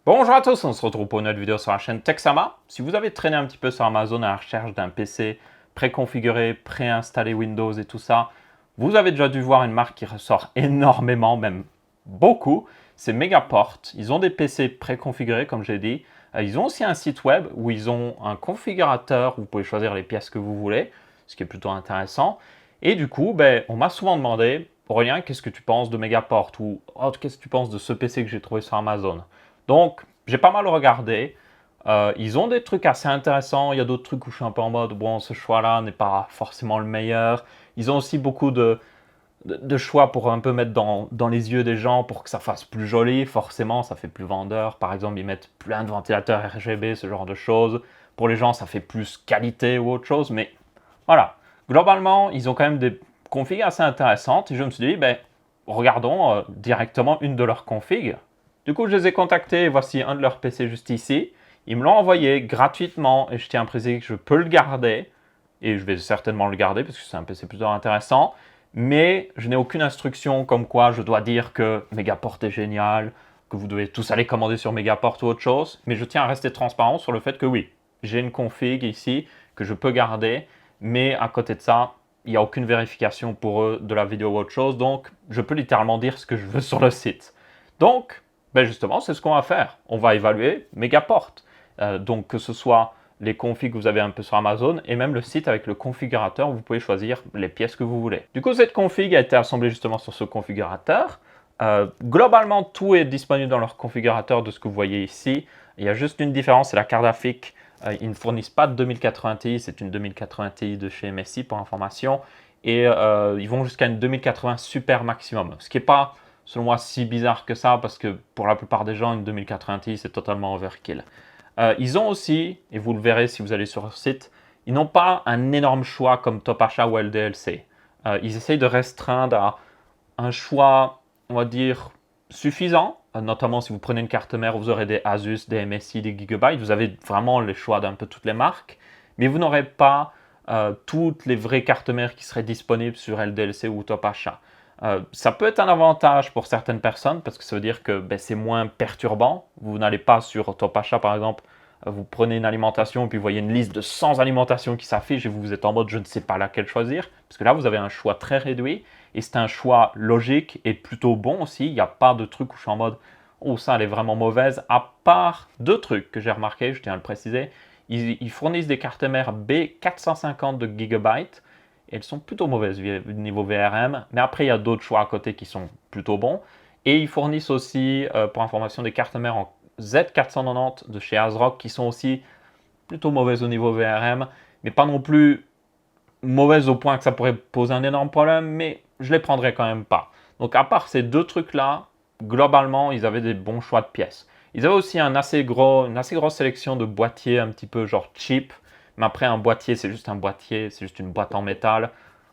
Bonjour à tous, on se retrouve pour une autre vidéo sur la chaîne Texama. Si vous avez traîné un petit peu sur Amazon à la recherche d'un PC préconfiguré, préinstallé Windows et tout ça, vous avez déjà dû voir une marque qui ressort énormément, même beaucoup, c'est Megaport. Ils ont des PC préconfigurés comme j'ai dit. Ils ont aussi un site web où ils ont un configurateur où vous pouvez choisir les pièces que vous voulez, ce qui est plutôt intéressant. Et du coup, on m'a souvent demandé, Aurélien, qu'est-ce que tu penses de Megaport ou oh, qu'est-ce que tu penses de ce PC que j'ai trouvé sur Amazon? Donc, j'ai pas mal regardé. Ils ont des trucs assez intéressants. Il y a d'autres trucs où je suis un peu en mode, bon, ce choix-là n'est pas forcément le meilleur. Ils ont aussi beaucoup de choix pour un peu mettre dans les yeux des gens pour que ça fasse plus joli. Forcément, ça fait plus vendeur. Par exemple, ils mettent plein de ventilateurs RGB, ce genre de choses. Pour les gens, ça fait plus qualité ou autre chose. Mais voilà, globalement, ils ont quand même des configs assez intéressantes. Et je me suis dit, regardons directement une de leurs configs. Du coup, je les ai contactés. Voici un de leurs PC juste ici. Ils me l'ont envoyé gratuitement et je tiens à préciser que je peux le garder. Et je vais certainement le garder parce que c'est un PC plutôt intéressant. Mais je n'ai aucune instruction comme quoi je dois dire que Megaport est génial, que vous devez tous aller commander sur Megaport ou autre chose. Mais je tiens à rester transparent sur le fait que oui, j'ai une config ici que je peux garder. Mais à côté de ça, il n'y a aucune vérification pour eux de la vidéo ou autre chose. Donc, je peux littéralement dire ce que je veux sur le site. Donc, justement, c'est ce qu'on va faire. On va évaluer Megaport. Donc, que ce soit les configs que vous avez un peu sur Amazon et même le site avec le configurateur où vous pouvez choisir les pièces que vous voulez. Du coup, cette config a été assemblée justement sur ce configurateur. Globalement, tout est disponible dans leur configurateur de ce que vous voyez ici. Il y a juste une différence, c'est la carte graphique. Ils ne fournissent pas de 2080 Ti, c'est une 2080 Ti de chez MSI pour information. Et ils vont jusqu'à une 2080 Super maximum, ce qui n'est pas, selon moi, si bizarre que ça, parce que pour la plupart des gens, une 2080 Ti, c'est totalement overkill. Ils ont aussi, et vous le verrez si vous allez sur leur site, ils n'ont pas un énorme choix comme Top Achat ou LDLC. Ils essayent de restreindre à un choix, on va dire, suffisant. Notamment si vous prenez une carte mère, vous aurez des Asus, des MSI, des Gigabyte. Vous avez vraiment les choix d'un peu toutes les marques. Mais vous n'aurez pas toutes les vraies cartes mères qui seraient disponibles sur LDLC ou Top Achat. Ça peut être un avantage pour certaines personnes parce que ça veut dire que c'est moins perturbant. Vous n'allez pas sur Top Achat par exemple, vous prenez une alimentation et puis vous voyez une liste de 100 alimentations qui s'affiche et vous êtes en mode je ne sais pas laquelle choisir. Parce que là vous avez un choix très réduit et c'est un choix logique et plutôt bon aussi. Il n'y a pas de truc où je suis en mode oh ça elle est vraiment mauvaise. À part deux trucs que j'ai remarqué, je tiens à le préciser. Ils fournissent des cartes mères B450 de Gigabyte. Elles sont plutôt mauvaises niveau VRM, mais après il y a d'autres choix à côté qui sont plutôt bons. Et ils fournissent aussi, pour information, des cartes mères en Z490 de chez ASRock qui sont aussi plutôt mauvaises au niveau VRM, mais pas non plus mauvaises au point que ça pourrait poser un énorme problème, mais je les prendrais quand même pas. Donc à part ces deux trucs-là, globalement, ils avaient des bons choix de pièces. Ils avaient aussi une assez grosse sélection de boîtiers un petit peu genre cheap, mais après un boîtier, c'est juste un boîtier, c'est juste une boîte en métal.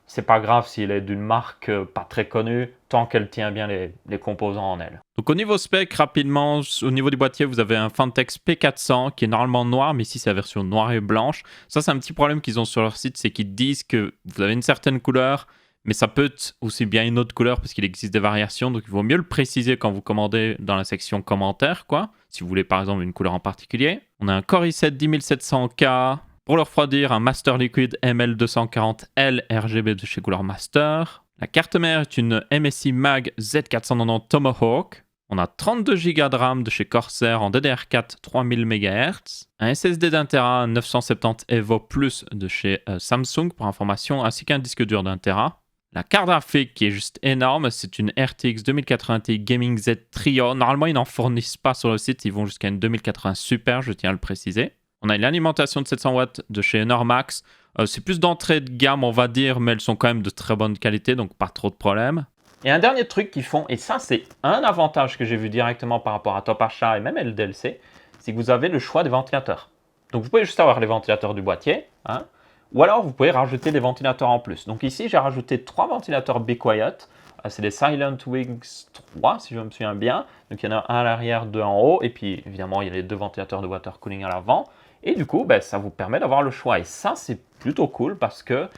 C'est pas grave s'il est d'une marque pas très connue, tant qu'elle tient bien les composants en elle. Donc au niveau spec, rapidement, au niveau du boîtier, vous avez un Fantex P400 qui est normalement noir, mais ici c'est la version noire et blanche. Ça, c'est un petit problème qu'ils ont sur leur site, c'est qu'ils disent que vous avez une certaine couleur, mais ça peut être aussi bien une autre couleur parce qu'il existe des variations, donc il vaut mieux le préciser quand vous commandez dans la section commentaires, quoi. Si vous voulez par exemple une couleur en particulier. On a un Core i7 10700K. Pour le refroidir, un Master Liquid ML240L RGB de chez Cooler Master. La carte mère est une MSI Mag Z490 Tomahawk. On a 32 Go de RAM de chez Corsair en DDR4 3000 MHz. Un SSD d'1 Tera 970 EVO Plus de chez Samsung pour information, ainsi qu'un disque dur d'1 Tera. La carte graphique qui est juste énorme, c'est une RTX 2080 Ti Gaming Z Trio. Normalement, ils n'en fournissent pas sur le site, ils vont jusqu'à une 2080 Super, je tiens à le préciser. On a une alimentation de 700 watts de chez Enormax. C'est plus d'entrée de gamme, on va dire, mais elles sont quand même de très bonne qualité, donc pas trop de problèmes. Et un dernier truc qu'ils font, et ça c'est un avantage que j'ai vu directement par rapport à Top Achat et même LDLC, c'est que vous avez le choix des ventilateurs. Donc vous pouvez juste avoir les ventilateurs du boîtier, hein, ou alors vous pouvez rajouter des ventilateurs en plus. Donc ici j'ai rajouté 3 ventilateurs Be Quiet. C'est des Silent Wings 3 si je me souviens bien. Donc il y en a un à l'arrière, deux en haut, et puis évidemment il y a les deux ventilateurs de water cooling à l'avant. Et du coup, ça vous permet d'avoir le choix. Et ça, c'est plutôt cool parce que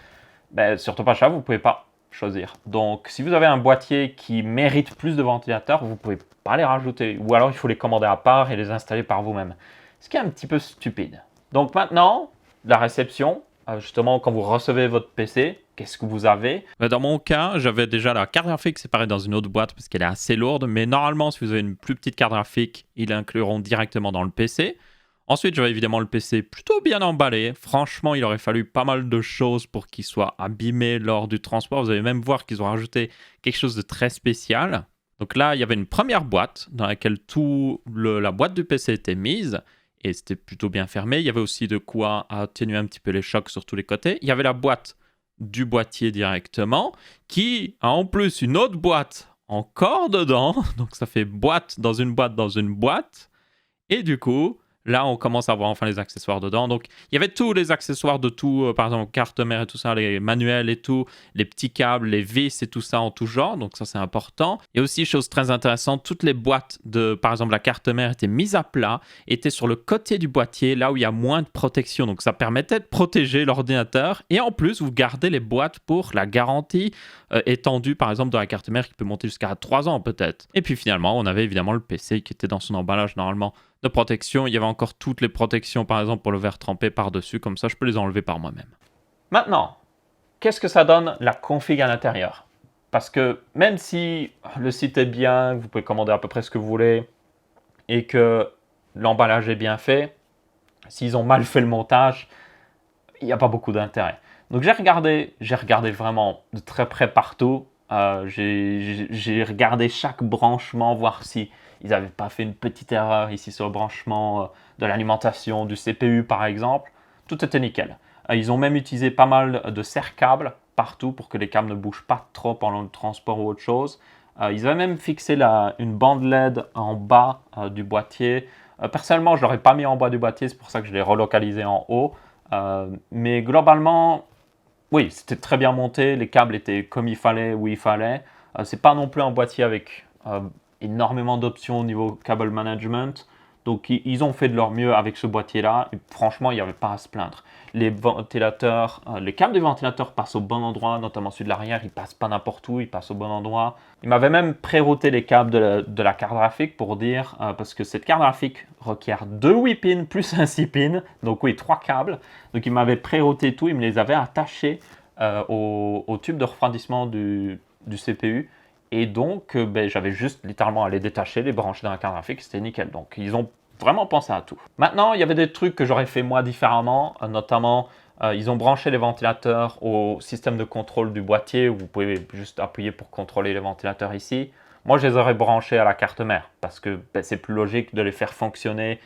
sur Top Achat, vous ne pouvez pas choisir. Donc, si vous avez un boîtier qui mérite plus de ventilateurs, vous ne pouvez pas les rajouter. Ou alors, il faut les commander à part et les installer par vous-même. Ce qui est un petit peu stupide. Donc maintenant, la réception, justement, quand vous recevez votre PC, qu'est-ce que vous avez? Dans mon cas, j'avais déjà la carte graphique séparée dans une autre boîte parce qu'elle est assez lourde. Mais normalement, si vous avez une plus petite carte graphique, ils l'incluront directement dans le PC. Ensuite, j'avais évidemment le PC plutôt bien emballé. Franchement, il aurait fallu pas mal de choses pour qu'il soit abîmé lors du transport. Vous allez même voir qu'ils ont rajouté quelque chose de très spécial. Donc là, il y avait une première boîte dans laquelle la boîte du PC était mise. Et c'était plutôt bien fermé. Il y avait aussi de quoi atténuer un petit peu les chocs sur tous les côtés. Il y avait la boîte du boîtier directement, qui a en plus une autre boîte encore dedans. Donc ça fait boîte dans une boîte dans une boîte. Et du coup, là, on commence à voir enfin les accessoires dedans. Donc, il y avait tous les accessoires de tout, par exemple, carte mère et tout ça, les manuels et tout, les petits câbles, les vis et tout ça en tout genre. Donc, ça, c'est important. Et aussi, chose très intéressante, toutes les boîtes de, par exemple, la carte mère étaient mises à plat, étaient sur le côté du boîtier, là où il y a moins de protection. Donc, ça permettait de protéger l'ordinateur. Et en plus, vous gardez les boîtes pour la garantie étendue, par exemple, dans la carte mère qui peut monter jusqu'à 3 ans peut-être. Et puis, finalement, on avait évidemment le PC qui était dans son emballage normalement de protection. Il y avait encore toutes les protections, par exemple, pour le verre trempé par-dessus. Comme ça, je peux les enlever par moi-même. Maintenant, qu'est-ce que ça donne la config à l'intérieur? Parce que même si le site est bien, vous pouvez commander à peu près ce que vous voulez et que l'emballage est bien fait, s'ils ont mal fait le montage, il n'y a pas beaucoup d'intérêt. Donc j'ai regardé vraiment de très près partout. J'ai regardé chaque branchement, voir si ils n'avaient pas fait une petite erreur ici sur le branchement de l'alimentation du CPU par exemple. Tout était nickel. Ils ont même utilisé pas mal de serre-câbles partout pour que les câbles ne bougent pas trop pendant le transport ou autre chose. Ils avaient même fixé une bande LED en bas du boîtier. Personnellement, je ne l'aurais pas mis en bas du boîtier, c'est pour ça que je l'ai relocalisé en haut. Mais globalement, oui, c'était très bien monté, les câbles étaient comme il fallait, où il fallait. C'est pas non plus un boîtier avec énormément d'options au niveau cable management. Donc ils ont fait de leur mieux avec ce boîtier-là. Et franchement, il n'y avait pas à se plaindre. Les ventilateurs, les câbles des ventilateurs passent au bon endroit, notamment celui de l'arrière, ils passent pas n'importe où, ils passent au bon endroit. Il m'avait même pré-routé les câbles de la carte graphique pour dire, parce que cette carte graphique requiert 2 8 pins plus un 6 pins, donc oui, 3 câbles. Donc il m'avait pré-routé tout, il me les avait attachés au tube de refroidissement du CPU. Et donc, j'avais juste littéralement à les détacher, les brancher dans la carte graphique, c'était nickel. Donc, ils ont vraiment pensé à tout. Maintenant, il y avait des trucs que j'aurais fait moi différemment, notamment, ils ont branché les ventilateurs au système de contrôle du boîtier, où vous pouvez juste appuyer pour contrôler les ventilateurs ici. Moi, je les aurais branchés à la carte mère, parce que c'est plus logique de les faire fonctionner,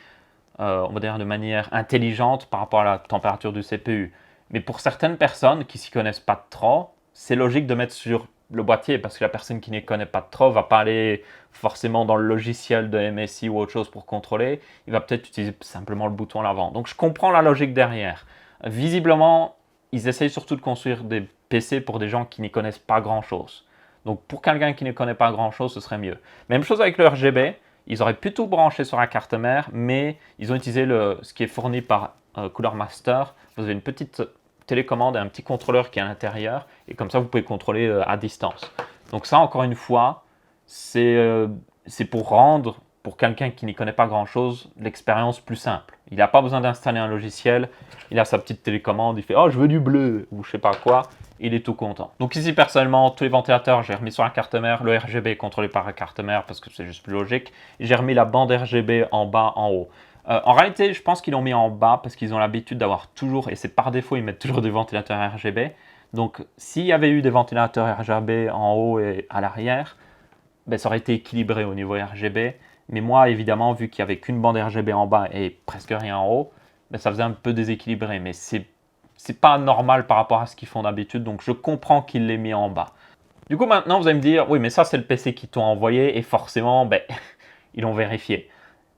on va dire, de manière intelligente par rapport à la température du CPU. Mais pour certaines personnes qui s'y connaissent pas trop, c'est logique de mettre sur le boîtier parce que la personne qui ne connaît pas trop va pas aller forcément dans le logiciel de MSI ou autre chose pour contrôler. Il va peut-être utiliser simplement le bouton à l'avant. Donc je comprends la logique derrière. Visiblement, ils essayent surtout de construire des PC pour des gens qui n'y connaissent pas grand-chose. Donc pour quelqu'un qui ne connaît pas grand-chose, ce serait mieux. Même chose avec le RGB. Ils auraient pu tout brancher sur la carte mère, mais ils ont utilisé ce qui est fourni par Cooler Master. Vous avez une petite télécommande et un petit contrôleur qui est à l'intérieur et comme ça vous pouvez contrôler à distance. Donc ça encore une fois c'est pour rendre pour quelqu'un qui n'y connaît pas grand chose l'expérience plus simple. Il n'a pas besoin d'installer un logiciel, il a sa petite télécommande, il fait oh je veux du bleu ou je sais pas quoi, il est tout content. Donc ici personnellement tous les ventilateurs j'ai remis sur la carte mère, le RGB est contrôlé par la carte mère parce que c'est juste plus logique, j'ai remis la bande RGB en bas en haut. En réalité, je pense qu'ils l'ont mis en bas parce qu'ils ont l'habitude d'avoir toujours, et c'est par défaut, ils mettent toujours des ventilateurs RGB. Donc, s'il y avait eu des ventilateurs RGB en haut et à l'arrière, ça aurait été équilibré au niveau RGB. Mais moi, évidemment, vu qu'il n'y avait qu'une bande RGB en bas et presque rien en haut, ça faisait un peu déséquilibré. Mais c'est pas normal par rapport à ce qu'ils font d'habitude, donc je comprends qu'ils l'aient mis en bas. Du coup, maintenant, vous allez me dire, oui, mais ça, c'est le PC qui t'ont envoyé et forcément, ils l'ont vérifié.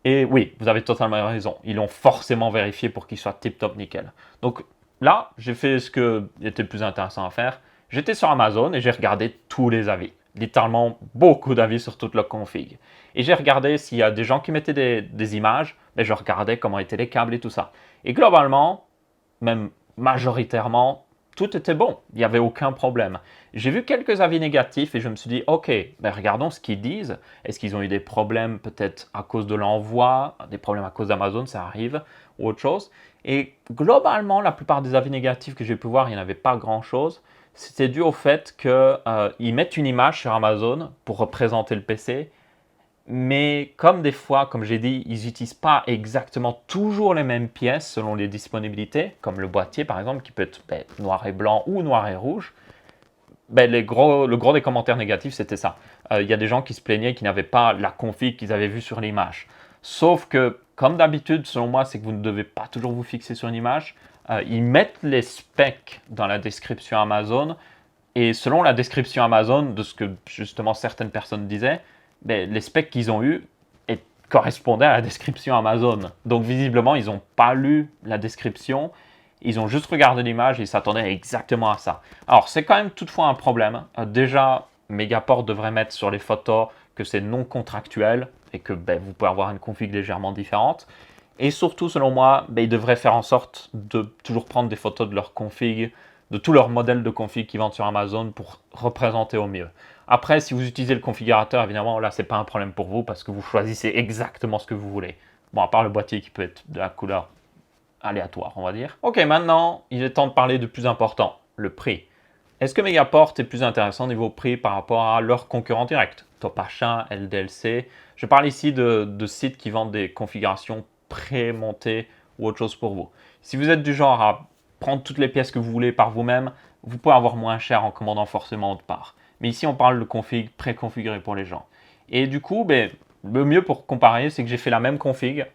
Et oui, vous avez totalement raison. Ils l'ont forcément vérifié pour qu'il soit tip-top nickel. Donc là, j'ai fait ce qui était le plus intéressant à faire. J'étais sur Amazon et j'ai regardé tous les avis. Littéralement beaucoup d'avis sur toute la config. Et j'ai regardé s'il y a des gens qui mettaient des images, mais je regardais comment étaient les câbles et tout ça. Et globalement, même majoritairement, tout était bon, il n'y avait aucun problème. J'ai vu quelques avis négatifs et je me suis dit, ok, ben regardons ce qu'ils disent. Est-ce qu'ils ont eu des problèmes peut-être à cause de l'envoi, des problèmes à cause d'Amazon, ça arrive, ou autre chose. Et globalement, la plupart des avis négatifs que j'ai pu voir, il n'y en avait pas grand-chose. C'était dû au fait qu'ils mettent une image sur Amazon pour représenter le PC. Mais comme des fois, comme j'ai dit, ils n'utilisent pas exactement toujours les mêmes pièces selon les disponibilités, comme le boîtier par exemple, qui peut être noir et blanc ou noir et rouge, le gros des commentaires négatifs, c'était ça. Il y a des gens qui se plaignaient qu'ils n'avaient pas la config qu'ils avaient vue sur l'image. Sauf que, comme d'habitude, selon moi, c'est que vous ne devez pas toujours vous fixer sur une image. Ils mettent les specs dans la description Amazon, et selon la description Amazon, de ce que justement certaines personnes disaient, les specs qu'ils ont eus correspondaient à la description Amazon. Donc visiblement, ils n'ont pas lu la description, ils ont juste regardé l'image et ils s'attendaient exactement à ça. Alors c'est quand même toutefois un problème. Déjà, Megaport devrait mettre sur les photos que c'est non contractuel et que vous pouvez avoir une config légèrement différente. Et surtout, selon moi, ils devraient faire en sorte de toujours prendre des photos de leur config, de tous leurs modèles de config qui vendent sur Amazon pour représenter au mieux. Après, si vous utilisez le configurateur, évidemment, là, ce n'est pas un problème pour vous parce que vous choisissez exactement ce que vous voulez. Bon, à part le boîtier qui peut être de la couleur aléatoire, on va dire. Ok, maintenant, il est temps de parler de plus important, le prix. Est-ce que Megaport est plus intéressant niveau prix par rapport à leurs concurrents directs, Topachat, LDLC? Je parle ici de sites qui vendent des configurations pré-montées ou autre chose pour vous. Si vous êtes du genre à prendre toutes les pièces que vous voulez par vous-même, vous pouvez avoir moins cher en commandant forcément autre part. Mais ici, on parle de config préconfiguré pour les gens. Et du coup, le mieux pour comparer, c'est que j'ai fait la même config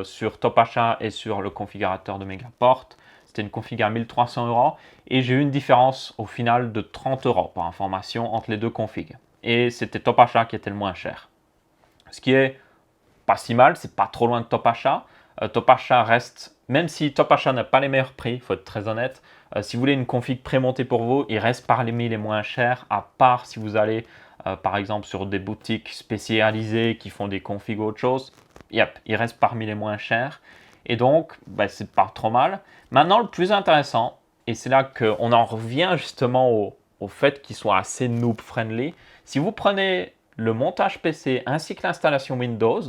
sur Topachat et sur le configurateur de Megaport. C'était une config à 1300 € et j'ai eu une différence au final de 30 € par information entre les deux configs. Et c'était Topachat qui était le moins cher. Ce qui est pas si mal, c'est pas trop loin de Topachat. Topachat reste, même si Topachat n'a pas les meilleurs prix, il faut être très honnête, si vous voulez une config prémontée pour vous, il reste parmi les moins chers, à part si vous allez par exemple sur des boutiques spécialisées qui font des configs ou autre chose. Il reste parmi les moins chers. Et donc, c'est pas trop mal. Maintenant, le plus intéressant, et c'est là qu'on en revient justement au fait qu'il soit assez noob-friendly. Si vous prenez le montage PC ainsi que l'installation Windows,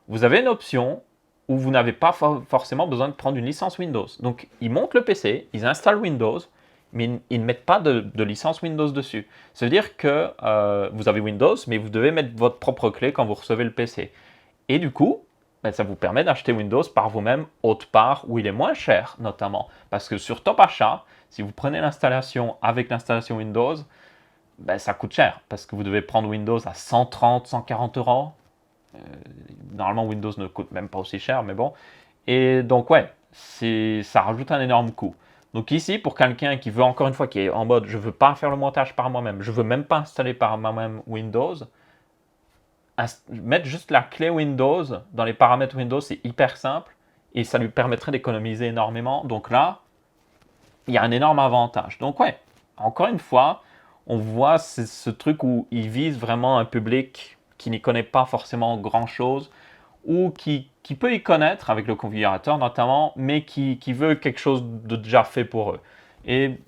vous avez une option où vous n'avez pas forcément besoin de prendre une licence Windows. Donc, ils montent le PC, ils installent Windows, mais ils ne mettent pas de licence Windows dessus. Ça veut dire que vous avez Windows, mais vous devez mettre votre propre clé quand vous recevez le PC. Et du coup, ça vous permet d'acheter Windows par vous-même autre part où il est moins cher, notamment. Parce que sur Topachat, si vous prenez l'installation avec l'installation Windows, ça coûte cher. Parce que vous devez prendre Windows à 130, 140 €. Normalement, Windows ne coûte même pas aussi cher, mais bon. Et donc, ça rajoute un énorme coût. Donc ici, pour quelqu'un qui veut, encore une fois, qui est en mode « je ne veux pas faire le montage par moi-même, je ne veux même pas installer par moi-même Windows », mettre juste la clé Windows dans les paramètres Windows, c'est hyper simple et ça lui permettrait d'économiser énormément. Donc là, il y a un énorme avantage. Donc encore une fois, on voit ce truc où il vise vraiment un public qui n'y connaît pas forcément grand-chose ou qui peut y connaître avec le configurateur notamment, mais qui veut quelque chose de déjà fait pour eux. Et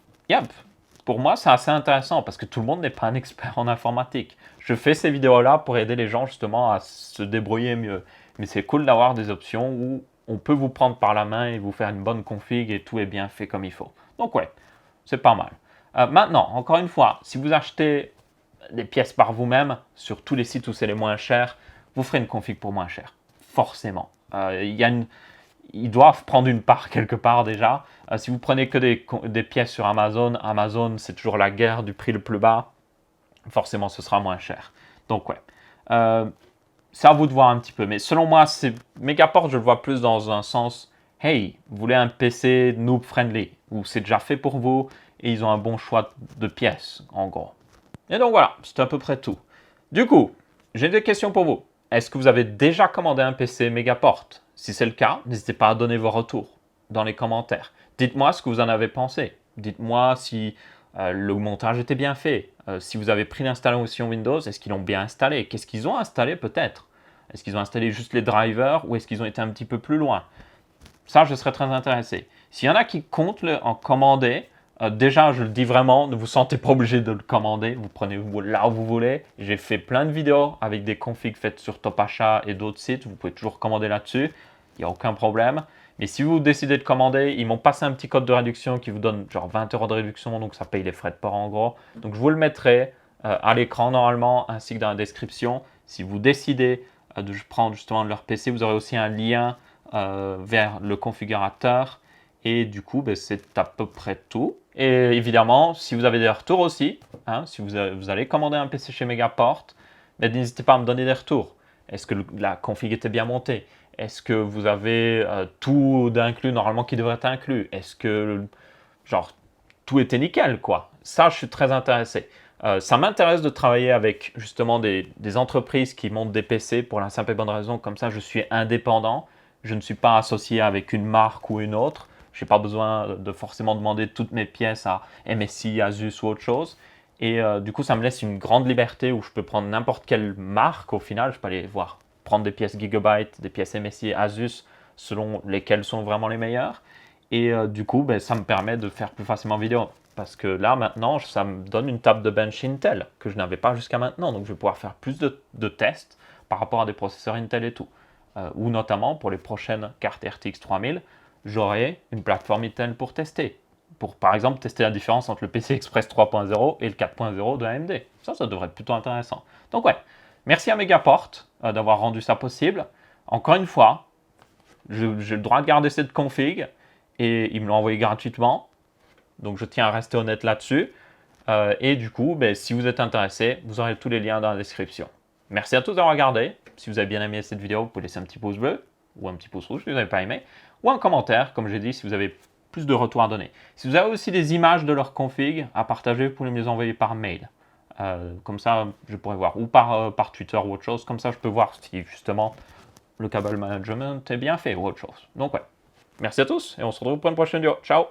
pour moi, c'est assez intéressant parce que tout le monde n'est pas un expert en informatique. Je fais ces vidéos-là pour aider les gens justement à se débrouiller mieux. Mais c'est cool d'avoir des options où on peut vous prendre par la main et vous faire une bonne config et tout est bien fait comme il faut. Donc c'est pas mal. Maintenant, encore une fois, si vous achetez des pièces par vous-même sur tous les sites où c'est les moins chers, vous ferez une config pour moins cher. Forcément. Ils doivent prendre une part quelque part déjà. Si vous prenez que des pièces sur Amazon, Amazon c'est toujours la guerre du prix le plus bas. Forcément ce sera moins cher. Donc c'est à vous de voir un petit peu. Mais selon moi, Megaport, je le vois plus dans un sens, hey, vous voulez un PC noob friendly, où c'est déjà fait pour vous et ils ont un bon choix de pièces, en gros. Et donc voilà, c'est à peu près tout. Du coup, j'ai des questions pour vous. Est-ce que vous avez déjà commandé un PC Megaport? Si c'est le cas, n'hésitez pas à donner vos retours dans les commentaires. Dites-moi ce que vous en avez pensé. Dites-moi si le montage était bien fait. Si vous avez pris l'installation Windows, est-ce qu'ils l'ont bien installé? Qu'est-ce qu'ils ont installé peut-être? Est-ce qu'ils ont installé juste les drivers ou est-ce qu'ils ont été un petit peu plus loin? Ça, je serais très intéressé. S'il y en a qui comptent en commander, Déjà, je le dis vraiment, ne vous sentez pas obligé de le commander. Vous prenez là où vous voulez. J'ai fait plein de vidéos avec des configs faites sur TopAchat et d'autres sites. Vous pouvez toujours commander là-dessus. Il n'y a aucun problème. Mais si vous décidez de commander, ils m'ont passé un petit code de réduction qui vous donne genre 20 € de réduction. Donc ça paye les frais de port en gros. Donc je vous le mettrai à l'écran normalement ainsi que dans la description. Si vous décidez de prendre justement leur PC, vous aurez aussi un lien vers le configurateur. Et du coup, c'est à peu près tout. Et évidemment, si vous avez des retours aussi, hein, si vous allez commander un PC chez Megaport, n'hésitez pas à me donner des retours. Est-ce que la config était bien montée? Est-ce que vous avez tout d'inclus normalement qui devrait être inclus? Est-ce que genre tout était nickel quoi? Ça, je suis très intéressé. Ça m'intéresse de travailler avec justement des entreprises qui montent des PC pour la simple et bonne raison, comme ça je suis indépendant, je ne suis pas associé avec une marque ou une autre. Je n'ai pas besoin de forcément demander toutes mes pièces à MSI, Asus ou autre chose. Et du coup, ça me laisse une grande liberté où je peux prendre n'importe quelle marque au final. Je peux aller voir, prendre des pièces Gigabyte, des pièces MSI, Asus, selon lesquelles sont vraiment les meilleures. Et du coup, ça me permet de faire plus facilement vidéo. Parce que là, maintenant, ça me donne une table de bench Intel que je n'avais pas jusqu'à maintenant. Donc, je vais pouvoir faire plus de tests par rapport à des processeurs Intel et tout. Ou notamment, pour les prochaines cartes RTX 3000, j'aurai une plateforme Intel pour tester. Pour, par exemple, tester la différence entre le PC Express 3.0 et le 4.0 de AMD. Ça devrait être plutôt intéressant. Donc ouais, merci à Megaport d'avoir rendu ça possible. Encore une fois, j'ai le droit de garder cette config et ils me l'ont envoyé gratuitement. Donc je tiens à rester honnête là-dessus. Et du coup, si vous êtes intéressé, vous aurez tous les liens dans la description. Merci à tous d'avoir regardé. Si vous avez bien aimé cette vidéo, vous pouvez laisser un petit pouce bleu ou un petit pouce rouge si vous n'avez pas aimé, ou un commentaire, comme j'ai dit, si vous avez plus de retours à donner. Si vous avez aussi des images de leur config à partager, vous pouvez me les envoyer par mail. Comme ça, je pourrais voir, ou par Twitter ou autre chose. Comme ça, je peux voir si justement le câble management est bien fait ou autre chose. Donc ouais, merci à tous et on se retrouve pour une prochaine vidéo. Ciao!